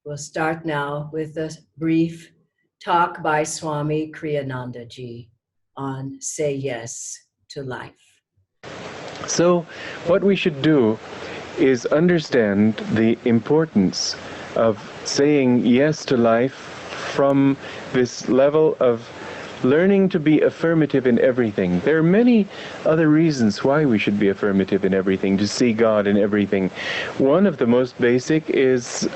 We'll start now with a brief talk by Swami Kriyanandaji on Say Yes to Life. So, what we should do is understand the importance of saying yes to life from this level of learning to be affirmative in everything. There are many other reasons why we should be affirmative in everything, to see God in everything. One of the most basic is,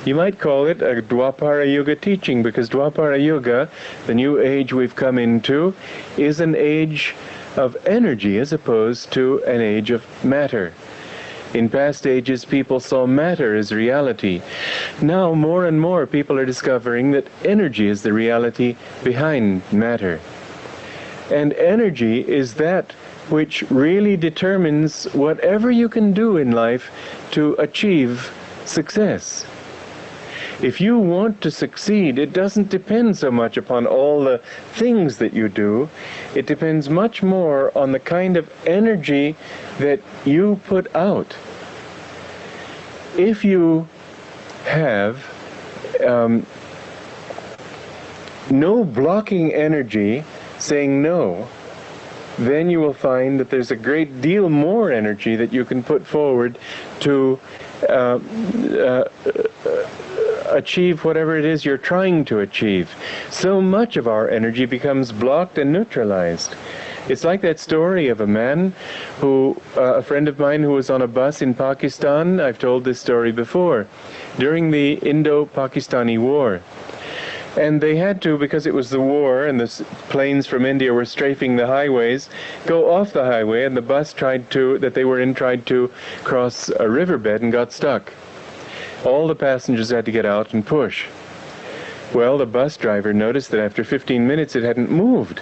you might call it a Dwapara Yuga teaching, because Dwapara Yuga, the new age we've come into, is an age of energy as opposed to an age of matter. In past ages, people saw matter as reality. Now, more and more people are discovering that energy is the reality behind matter. And energy is that which really determines whatever you can do in life to achieve success. If you want to succeed, it doesn't depend so much upon all the things that you do. It depends much more on the kind of energy that you put out. If you have no blocking energy saying no, then you will find that there's a great deal more energy that you can put forward to achieve whatever it is you're trying to achieve. So much of our energy becomes blocked and neutralized. It's like that story of a man who, a friend of mine who was on a bus in Pakistan. I've told this story before, during the Indo-Pakistani War. And they had to, because it was the war and the planes from India were strafing the highways, go off the highway, and the bus tried to cross a riverbed and got stuck. All the passengers had to get out and push. Well, the bus driver noticed that after 15 minutes it hadn't moved.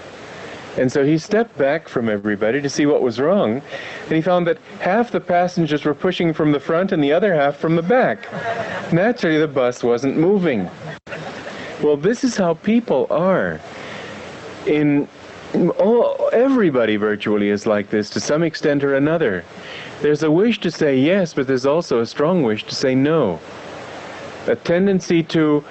And so he stepped back from everybody to see what was wrong, and he found that half the passengers were pushing from the front and the other half from the back. Naturally, the bus wasn't moving. Well, this is how people are. Everybody virtually is like this to some extent or another. There's a wish to say yes, but there's also a strong wish to say no. A tendency to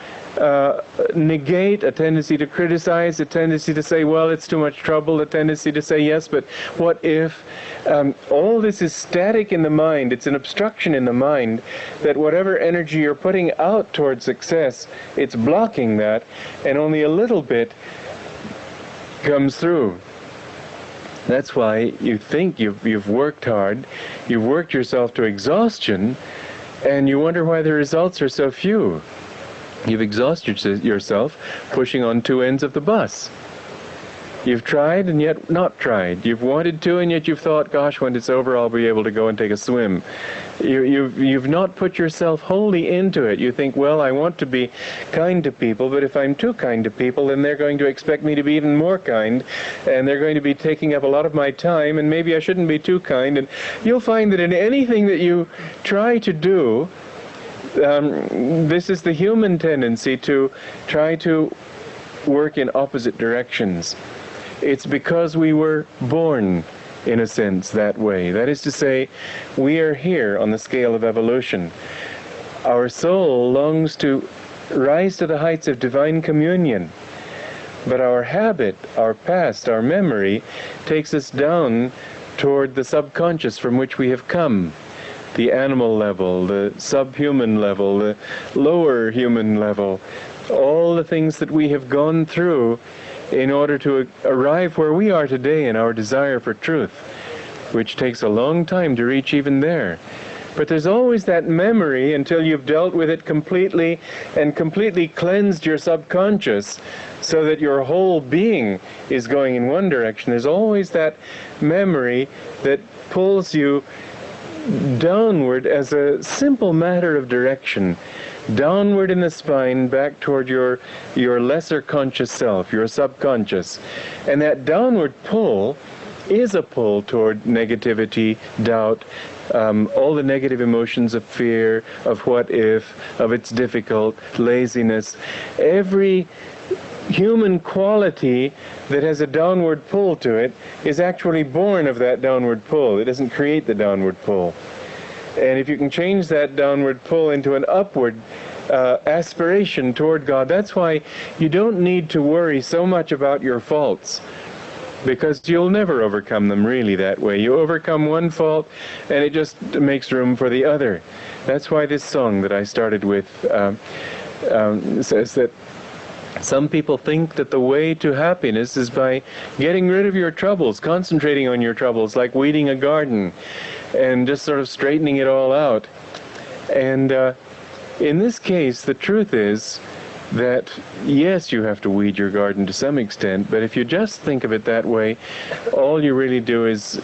negate, a tendency to criticize, a tendency to say, well, it's too much trouble, a tendency to say yes, but what if? All this is static in the mind. It's an obstruction in the mind that whatever energy you're putting out towards success, it's blocking that, and only a little bit comes through. That's why you think you've worked hard, you've worked yourself to exhaustion, and you wonder why the results are so few. You've exhausted yourself pushing on two ends of the bus. You've tried and yet not tried. You've wanted to and yet you've thought, gosh, when it's over I'll be able to go and take a swim. You've not put yourself wholly into it. You think, well, I want to be kind to people, but if I'm too kind to people, then they're going to expect me to be even more kind, and they're going to be taking up a lot of my time, and maybe I shouldn't be too kind. And you'll find that in anything that you try to do, this is the human tendency to try to work in opposite directions. It's because we were born, in a sense, that way. That is to say, we are here on the scale of evolution. Our soul longs to rise to the heights of divine communion, but our habit, our past, our memory takes us down toward the subconscious from which we have come. The animal level, the subhuman level, the lower human level, all the things that we have gone through in order to arrive where we are today in our desire for truth, which takes a long time to reach even there. But there's always that memory until you've dealt with it completely and completely cleansed your subconscious so that your whole being is going in one direction. There's always that memory that pulls you downward as a simple matter of direction, downward in the spine, back toward your lesser conscious self, your subconscious. And that downward pull is a pull toward negativity, doubt, all the negative emotions of fear, of what if, of it's difficult, laziness. Every human quality that has a downward pull to it is actually born of that downward pull. It doesn't create the downward pull. And if you can change that downward pull into an upward aspiration toward God. That's why you don't need to worry so much about your faults, because you'll never overcome them really that way. You overcome one fault and it just makes room for the other. That's why this song that I started with says that some people think that the way to happiness is by getting rid of your troubles, concentrating on your troubles, like weeding a garden and just sort of straightening it all out. And in this case, the truth is that, yes, you have to weed your garden to some extent, but if you just think of it that way, all you really do is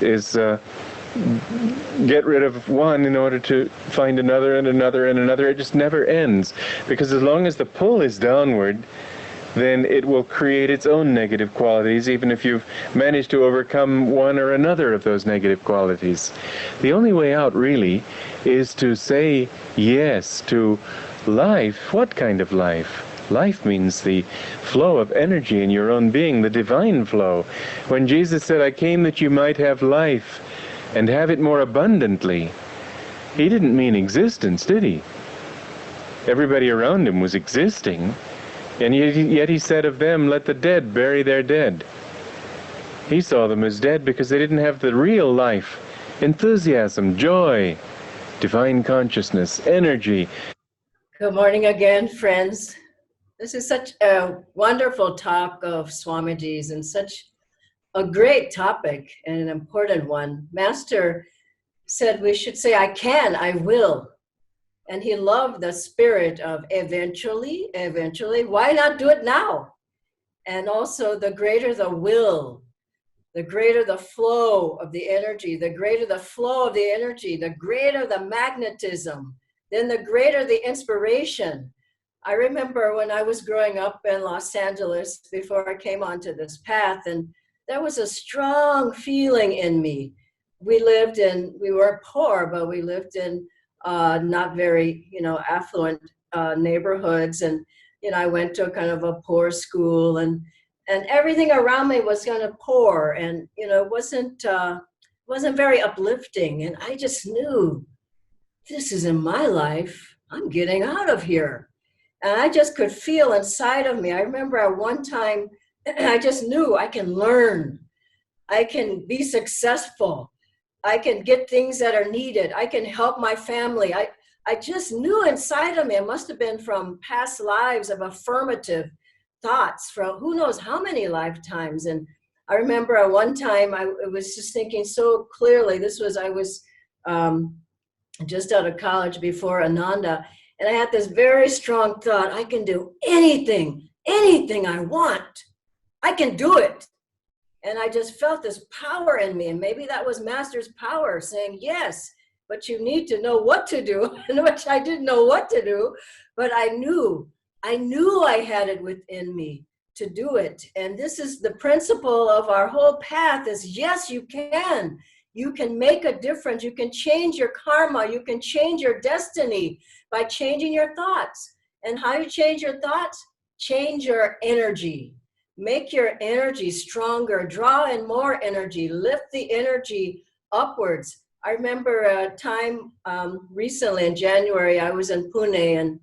get rid of one in order to find another and another and another. It just never ends, because as long as the pull is downward, then it will create its own negative qualities, even if you've managed to overcome one or another of those negative qualities. The only way out, really, is to say yes to life. What kind of life? Life means the flow of energy in your own being, the divine flow. When Jesus said, "I came that you might have life and have it more abundantly," he didn't mean existence, did he? Everybody around him was existing. And yet he said of them, "Let the dead bury their dead." He saw them as dead because they didn't have the real life, enthusiasm, joy, divine consciousness, energy. Good morning again, friends. This is such a wonderful talk of Swamiji's, and such a great topic and an important one. Master said we should say, "I can, I will." And he loved the spirit of eventually, why not do it now? And also, the greater the will, the greater the flow of the energy, the greater the flow of the energy, the greater the magnetism, then the greater the inspiration. I remember when I was growing up in Los Angeles before I came onto this path, and there was a strong feeling in me. We weren't poor, but we lived in not very, affluent neighborhoods. And, I went to a kind of a poor school, and everything around me was kind of poor, and, it wasn't very uplifting. And I just knew, this isn't my life. I'm getting out of here. And I just could feel inside of me. I remember at one time, I just knew I can learn. I can be successful. I can get things that are needed. I can help my family. I just knew inside of me, it must have been from past lives of affirmative thoughts from who knows how many lifetimes. And I remember at one time, I was just thinking so clearly. I was just out of college before Ananda, and I had this very strong thought, I can do anything I want. I can do it. And I just felt this power in me. And maybe that was Master's power saying, yes, but you need to know what to do, which I didn't know what to do, but I knew I had it within me to do it. And this is the principle of our whole path is, yes, you can. You can make a difference. You can change your karma. You can change your destiny by changing your thoughts. And how you change your thoughts? Change your energy. Make your energy stronger. Draw in more energy. Lift the energy upwards. I remember a time recently in January, I was in Pune, and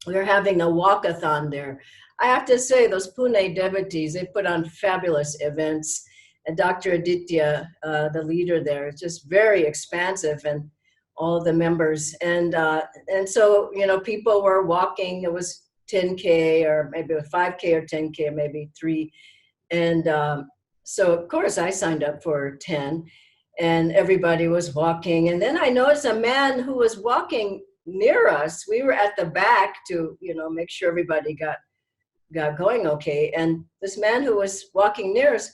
we were having a walkathon there. I have to say, those Pune devotees, they put on fabulous events. And Dr. Aditya, the leader there, is just very expansive, and all the members. And so, people were walking. It was 10K or maybe 5K or 10K or maybe 3. And so, of course, I signed up for 10, and everybody was walking. And then I noticed a man who was walking near us. We were at the back to, make sure everybody got going okay. And this man who was walking near us,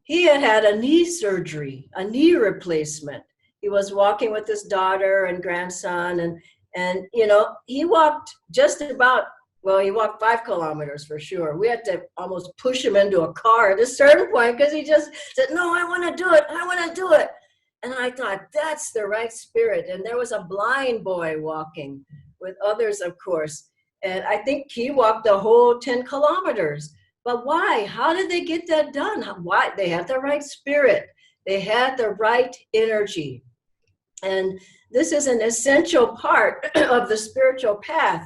he had a knee surgery, a knee replacement. He was walking with his daughter and grandson, and he walked he walked 5 kilometers for sure. We had to almost push him into a car at a certain point because he just said, "No, I want to do it. I want to do it." And I thought, that's the right spirit. And there was a blind boy walking with others, of course. And I think he walked the whole 10 kilometers. But why? How did they get that done? Why? They had the right spirit. They had the right energy. And this is an essential part of the spiritual path.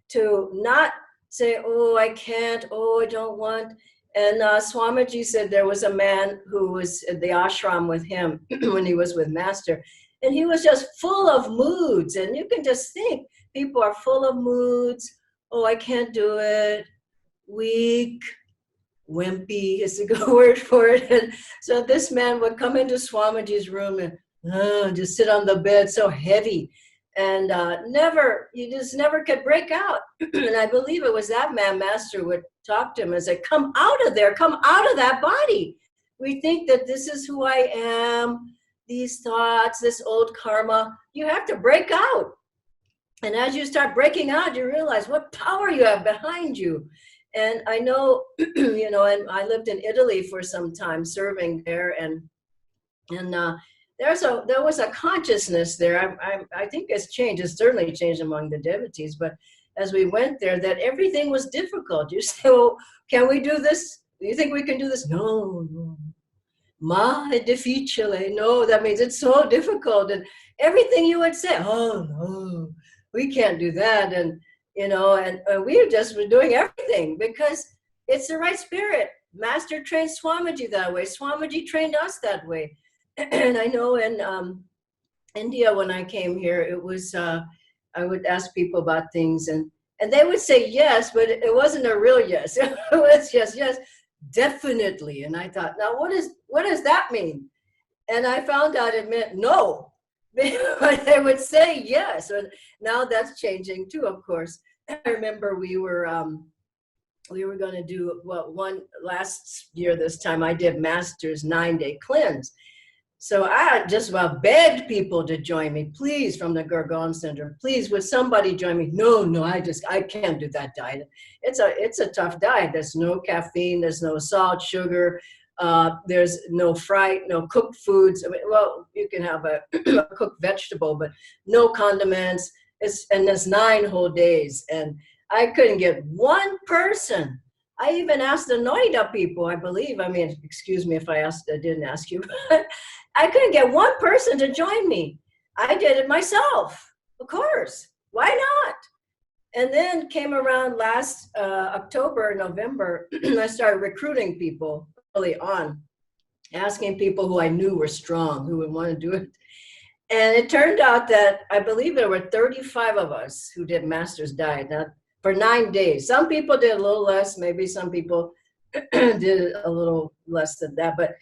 to not say, oh, I can't, oh, I don't want. And Swamiji said there was a man who was at the ashram with him when he was with Master, and he was just full of moods. And you can just think, people are full of moods. Oh, I can't do it. Weak, wimpy is a good word for it. And so this man would come into Swamiji's room and just sit on the bed, so heavy. And you just never could break out. And I believe it was that man, Master would talk to him and say, come out of there, come out of that body. We think that this is who I am, these thoughts, this old karma. You have to break out. And as you start breaking out, you realize what power you have behind you. And I know, you know, and I lived in Italy for some time serving there, and there was a consciousness there. I think it's changed. It's certainly changed among the devotees. But as we went there, that everything was difficult. You say, well, can we do this? Do you think we can do this? No, no. Ma è difficile. No, that means it's so difficult. And everything you would say, oh, no, we can't do that. And, you know, and we were doing everything because it's the right spirit. Master trained Swamiji that way. Swamiji trained us that way. And I know in India, when I came here, it was, I would ask people about things and they would say yes, but it wasn't a real yes. It was just, yes, definitely. And I thought, now what does that mean? And I found out it meant no. But they would say yes. And now that's changing too, of course. I remember we were going to do, one last year this time, I did Master's 9-day cleanse. So I just about begged people to join me, please, from the Gurgaon Center. Please, would somebody join me? No, I can't do that diet. It's a tough diet. There's no caffeine, there's no salt, sugar, there's no fried, no cooked foods. I mean, well, you can have a cooked vegetable, but no condiments. And there's 9 whole days. And I couldn't get one person. I even asked the Noida people, I believe. I mean, excuse me if I didn't ask you, but I couldn't get one person to join me. I did it myself, of course. Why not? And then came around last October, November, I started recruiting people early on, asking people who I knew were strong, who would want to do it. And it turned out that I believe there were 35 of us who did Master's Diet. Now, for 9 days. Some people did a little less, maybe some people did a little less than that, but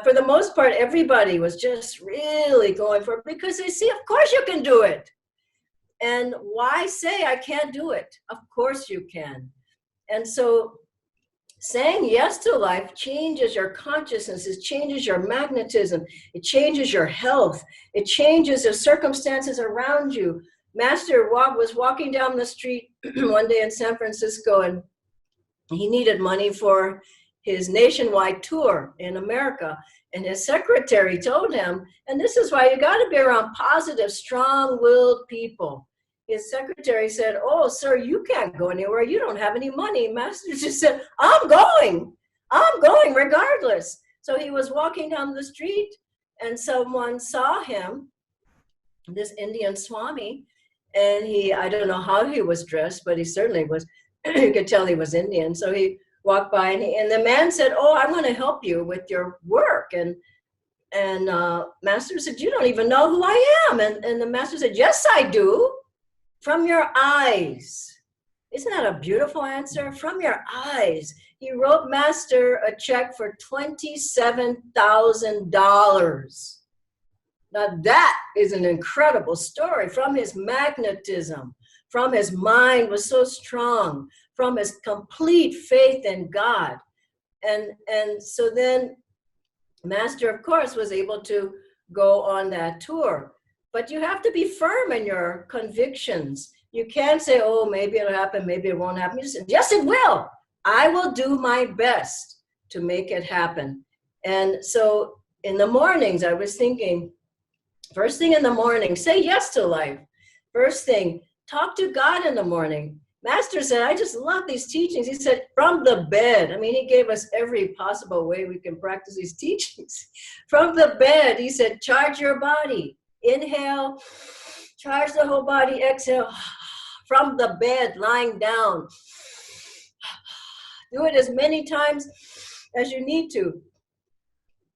for the most part, everybody was just really going for it because they see, of course you can do it. And why say I can't do it? Of course you can. And so saying yes to life changes your consciousness, it changes your magnetism, it changes your health, it changes the circumstances around you. Master was walking down the street one day in San Francisco, and he needed money for his nationwide tour in America. And his secretary told him, and this is why you got to be around positive, strong-willed people. His secretary said, oh, sir, you can't go anywhere. You don't have any money. Master just said, I'm going regardless. So he was walking down the street, and someone saw him, this Indian Swami, and I don't know how he was dressed, but he certainly was, you could tell he was Indian. So he walked by and the man said, oh, I'm going to help you with your work. And Master said, you don't even know who I am. And the Master said, yes, I do. From your eyes. Isn't that a beautiful answer? From your eyes. He wrote Master a check for $27,000. Now that is an incredible story. From his magnetism, from his mind was so strong, from his complete faith in God. And so then Master, of course, was able to go on that tour. But you have to be firm in your convictions. You can't say, oh, maybe it'll happen, maybe it won't happen. You say, yes, it will. I will do my best to make it happen. And so in the mornings, I was thinking, first thing in the morning, say yes to life. First thing, talk to God in the morning. Master said, I just love these teachings. He said, from the bed. I mean, he gave us every possible way we can practice these teachings. From the bed, he said, charge your body. Inhale, charge the whole body. Exhale. from the bed, lying down. Do it as many times as you need to.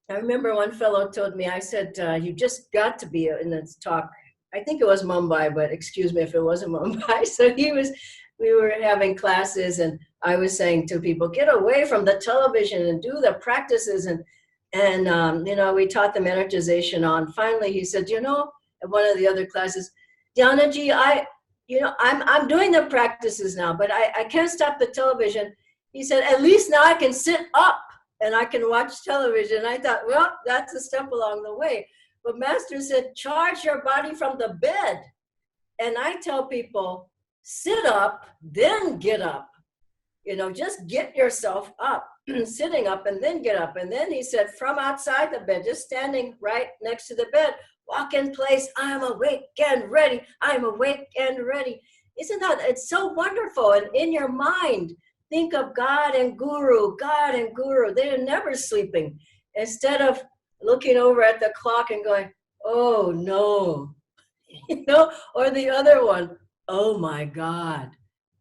I remember one fellow told me, I said, you just got to be in this talk. I think it was Mumbai, but excuse me if it wasn't Mumbai. So we were having classes, and I was saying to people, get away from the television and do the practices. And we taught them energization on. Finally, he said, at one of the other classes, Dhyana ji, I'm doing the practices now, but I can't stop the television. He said, at least now I can sit up and I can watch television. I thought, well, that's a step along the way. But Master said, charge your body from the bed. And I tell people, sit up, then get up. Just get yourself up, sitting up and then get up. And then he said, from outside the bed, just standing right next to the bed, walk in place. I am awake and ready. I am awake and ready. Isn't that, it's so wonderful. And in your mind, think of God and Guru, God and Guru. They're never sleeping. Instead of looking over at the clock and going, oh no, or the other one, oh my God.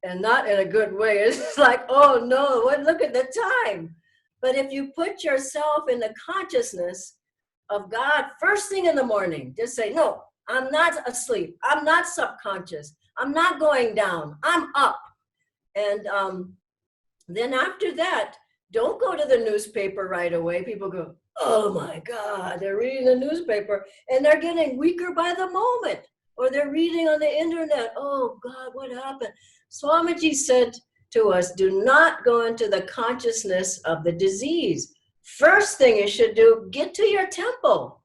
And not in a good way. It's like, oh no, look at the time. But if you put yourself in the consciousness of God first thing in the morning, just say, no, I'm not asleep. I'm not subconscious. I'm not going down. I'm up. And then after that, don't go to the newspaper right away. People go, oh my God, they're reading the newspaper and they're getting weaker by the moment. Or they're reading on the internet, oh God, what happened? Swamiji said to us, do not go into the consciousness of the disease. First thing you should do, get to your temple.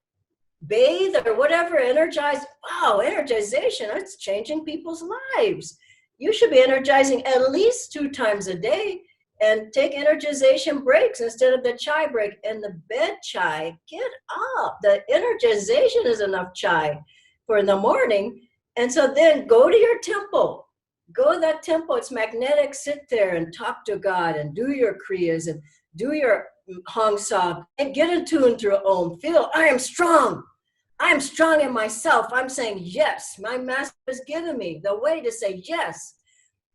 Bathe or whatever, energize. Wow, energization, that's changing people's lives. You should be energizing at least 2 times a day and take energization breaks instead of the chai break. And the bed chai, get up. The energization is enough chai for in the morning. And so then go to your temple. Go to that temple. It's magnetic. Sit there and talk to God and do your kriyas and do your hong sa and get in tune through Om. Feel, I am strong. I am strong in myself. I'm saying yes. My master has given me the way to say yes.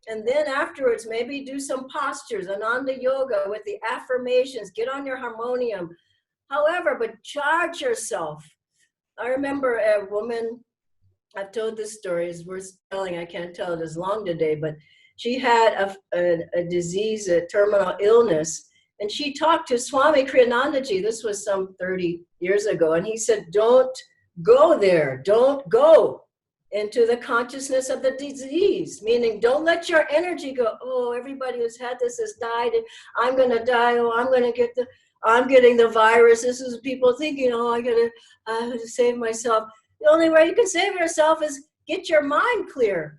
And then afterwards, maybe do some postures, Ananda yoga with the affirmations. Get on your harmonium. However, but charge yourself. I remember a woman, I've told this story, it's worth telling, I can't tell it as long today, but she had a disease, a terminal illness, and she talked to Swami Kriyanandaji, this was some 30 years ago, and he said, don't go there, don't go into the consciousness of the disease, meaning don't let your energy go, oh, everybody who's had this has died, and I'm going to die, oh, I'm getting the virus. This is people thinking, oh, I have to save myself. The only way you can save yourself is get your mind clear.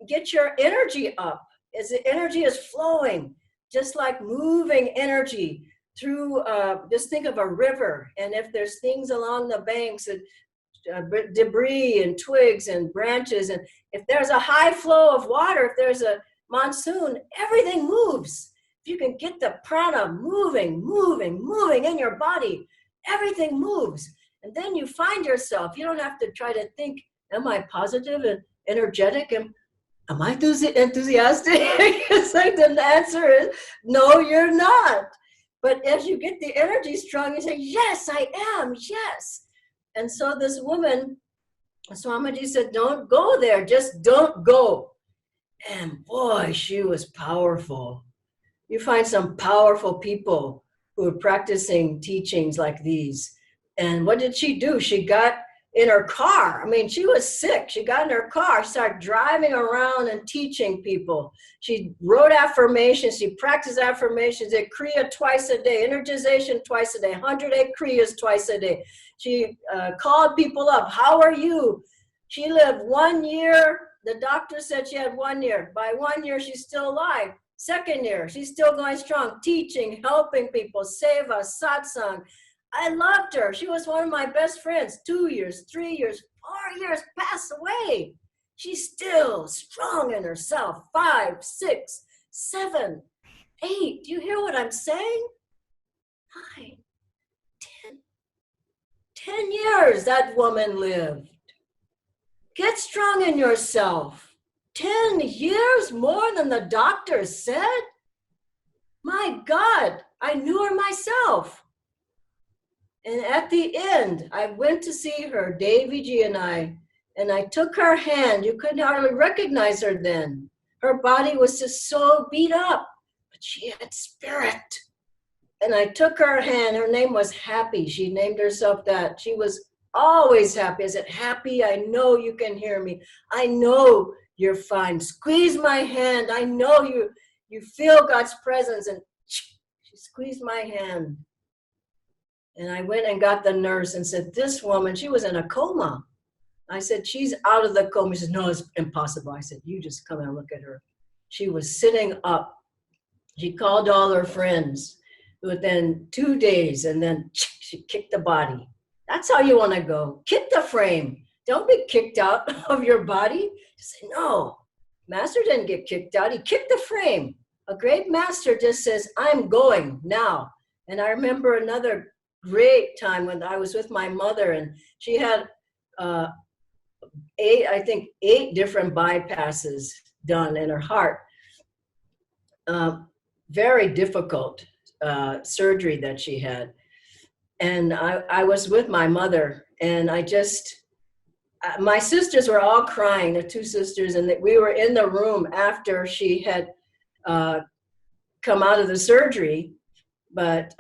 Get your energy up. As the energy is flowing, just like moving energy through, just think of a river. And if there's things along the banks, debris and twigs and branches, and if there's a high flow of water, if there's a monsoon, everything moves. If you can get the prana moving in your body, everything moves. And then you find yourself, you don't have to try to think, am I positive and energetic? Am I enthusiastic? It's like the answer is, no, you're not. But as you get the energy strong, you say, yes, I am, yes. And so this woman, Swamiji said, don't go there, just don't go. And boy, she was powerful. You find some powerful people who are practicing teachings like these. And what did she do? She got in her car. I mean, she was sick. She got in her car, started driving around and teaching people. She wrote affirmations. She practiced affirmations. Did Kriya twice a day, energization twice a day, 108 Kriyas twice a day. She called people up. How are you? She lived 1 year. The doctor said she had 1 year. By 1 year, she's still alive. Second year, she's still going strong, teaching, helping people, seva, satsang. I loved her. She was one of my best friends. 2 years, 3 years, 4 years passed away. She's still strong in herself. 5, 6, 7, 8. Do you hear what I'm saying? 9, 10 years that woman lived. Get strong in yourself. 10 years more than the doctor said? My God, I knew her myself. And at the end, I went to see her, Davy G and I took her hand. You couldn't hardly recognize her then. Her body was just so beat up, but she had spirit. And I took her hand. Her name was Happy. She named herself that. She was always happy. I said, Happy, I know you can hear me. I know you're fine. Squeeze my hand. I know you feel God's presence. And she squeezed my hand. And I went and got the nurse and said, this woman, she was in a coma. I said, she's out of the coma. She said, no, it's impossible. I said, you just come and look at her. She was sitting up. She called all her friends within 2 days, and then she kicked the body. That's how you want to go. Kick the frame. Don't be kicked out of your body. Just say, no, master didn't get kicked out. He kicked the frame. A great master just says, I'm going now. And I remember another great time when I was with my mother, and she had eight different bypasses done in her heart. Very difficult surgery that she had. And I was with my mother, and my sisters were all crying, the two sisters, and we were in the room after she had come out of the surgery, but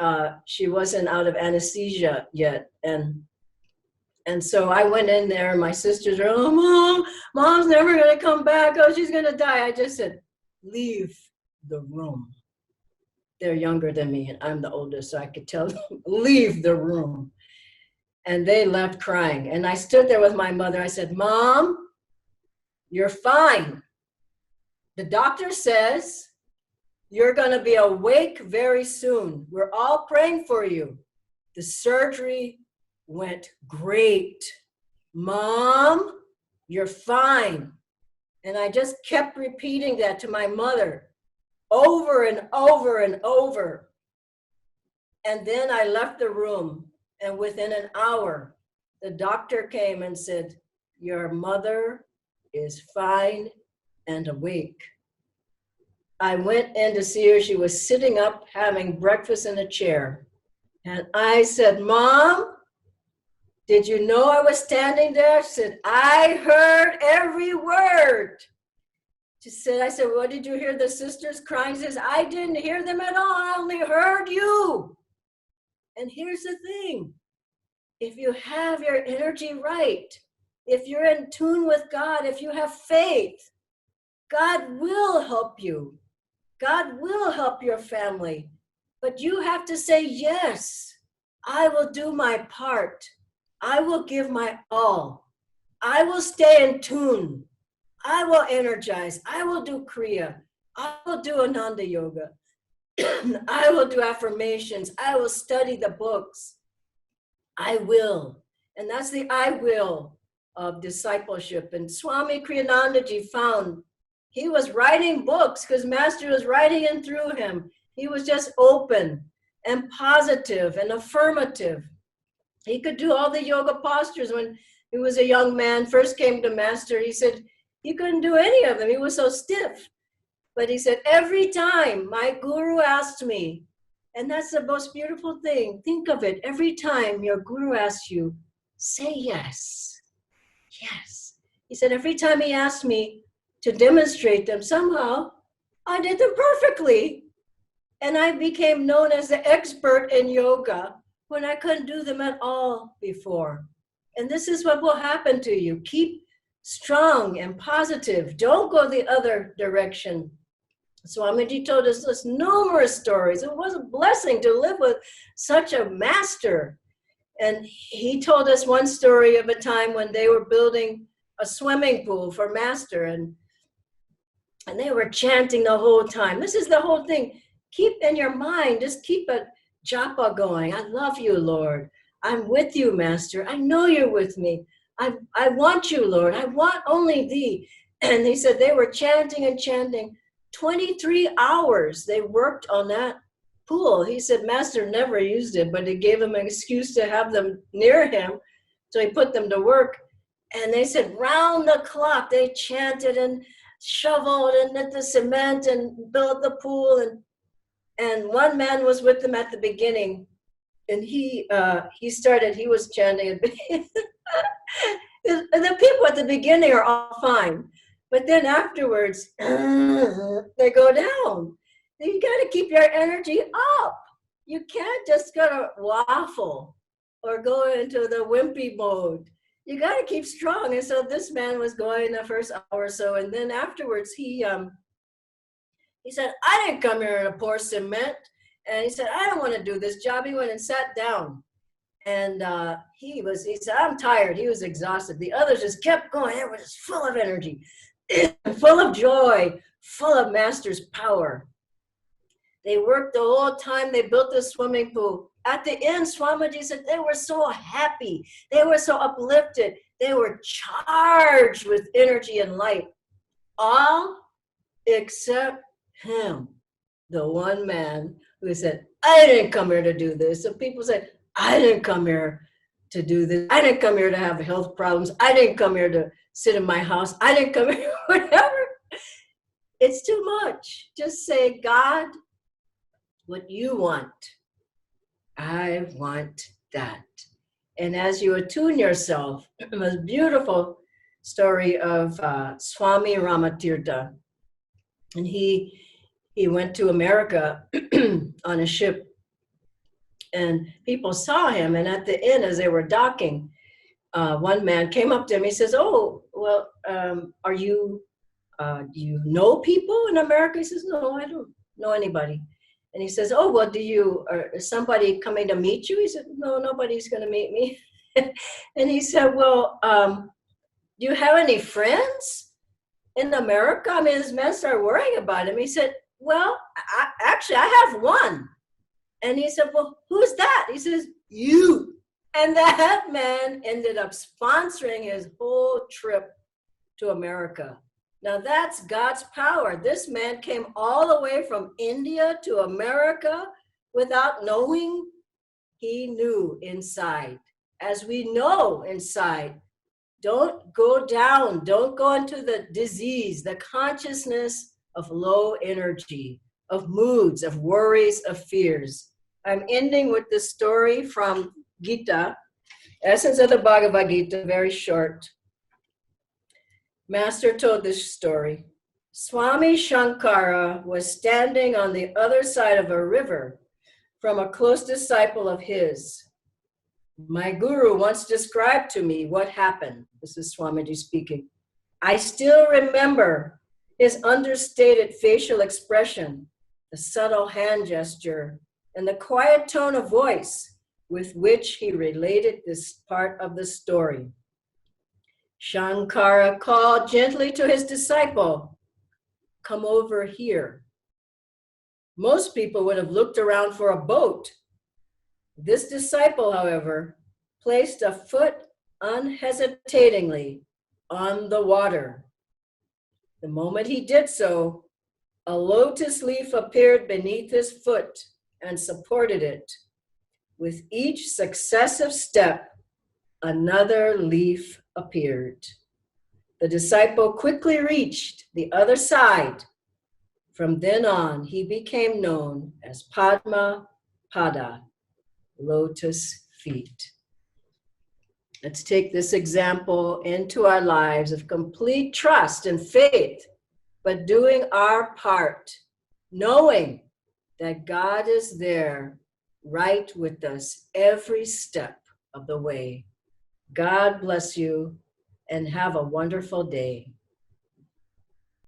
she wasn't out of anesthesia yet. And so I went in there, and my sisters were, oh, mom's never going to come back. Oh, she's going to die. I just said, leave the room. They're younger than me, and I'm the oldest, so I could tell them, leave the room. And they left crying. And I stood there with my mother. I said, Mom, you're fine. The doctor says you're going to be awake very soon. We're all praying for you. The surgery went great. Mom, you're fine. And I just kept repeating that to my mother over and over and over. And then I left the room, and within an hour, the doctor came and said, your mother is fine and awake. I went in to see her. She was sitting up having breakfast in a chair. And I said, Mom, did you know I was standing there? She said, I heard every word. She said, I said, what, did you hear the sisters crying? She says, I didn't hear them at all. I only heard you. And here's the thing. If you have your energy right, if you're in tune with God, if you have faith, God will help you. God will help your family. But you have to say, yes, I will do my part. I will give my all. I will stay in tune. I will energize. I will do Kriya. I will do Ananda Yoga. I will do affirmations. I will study the books. I will. And that's the I will of discipleship. And Swami Kriyanandaji found he was writing books because Master was writing in through him. He was just open and positive and affirmative. He could do all the yoga postures. When he was a young man, first came to Master, he said he couldn't do any of them. He was so stiff. But he said, every time my guru asked me, and that's the most beautiful thing, think of it, every time your guru asks you, say yes, yes. He said, every time he asked me to demonstrate them, somehow I did them perfectly. And I became known as the expert in yoga when I couldn't do them at all before. And this is what will happen to you. Keep strong and positive. Don't go the other direction. Swamiji told us this numerous stories. It was a blessing to live with such a master. And he told us one story of a time when they were building a swimming pool for Master, and they were chanting the whole time. This is the whole thing. Keep in your mind, just keep a japa going. I love you, Lord. I'm with you, Master. I know you're with me. I want you, Lord. I want only thee. And he said they were chanting and chanting. 23 hours they worked on that pool. He said Master never used it, but it gave him an excuse to have them near him. So he put them to work. And they said round the clock they chanted and shoveled and did the cement and built the pool. And one man was with them at the beginning, and he was chanting. And the people at the beginning are all fine, but then afterwards they go down. You got to keep your energy up. You can't just go to waffle or go into the wimpy mode. You got to keep strong. And so this man was going the first hour or so, and then afterwards he said, I didn't come here to pour cement. And he said, I don't want to do this job. He went and sat down. And he said, I'm tired. He was exhausted. The others just kept going. They were just full of energy, full of joy, full of Master's power. They worked the whole time. They built the swimming pool. At the end, Swamiji said they were so happy. They were so uplifted. They were charged with energy and light. All except him, the one man who said, I didn't come here to do this. So people said, I didn't come here to do this. I didn't come here to have health problems. I didn't come here to sit in my house. I didn't come here, whatever. It's too much. Just say, God, what you want, I want that. And as you attune yourself, it was a beautiful story of Swami Ramatirtha. And he went to America on a ship, and people saw him. And at the end, as they were docking, one man came up to him. He says, "Oh, well, do you know people in America?" He says, "No, I don't know anybody." And he says, "Oh, well, is somebody coming to meet you?" He said, "No, nobody's going to meet me." And he said, "Well, do you have any friends in America?" I mean, his men started worrying about him. He said, "Well, I have one." And he said, "Well, who's that?" He says, "You." And that man ended up sponsoring his whole trip to America. Now that's God's power. This man came all the way from India to America without knowing. He knew inside. As we know inside, don't go down. Don't go into the disease, the consciousness of low energy, of moods, of worries, of fears. I'm ending with this story from Gita, Essence of the Bhagavad Gita, very short. Master told this story. Swami Shankara was standing on the other side of a river from a close disciple of his. My guru once described to me what happened. This is Swamiji speaking. I still remember his understated facial expression, the subtle hand gesture, and the quiet tone of voice with which he related this part of the story. Shankara called gently to his disciple, "Come over here." Most people would have looked around for a boat. This disciple, however, placed a foot unhesitatingly on the water. The moment he did so, a lotus leaf appeared beneath his foot and supported it. With each successive step, another leaf appeared. The disciple quickly reached the other side. From then on, he became known as Padma Pada, lotus feet. Let's take this example into our lives of complete trust and faith, but doing our part, knowing that God is there right with us every step of the way. God bless you and have a wonderful day.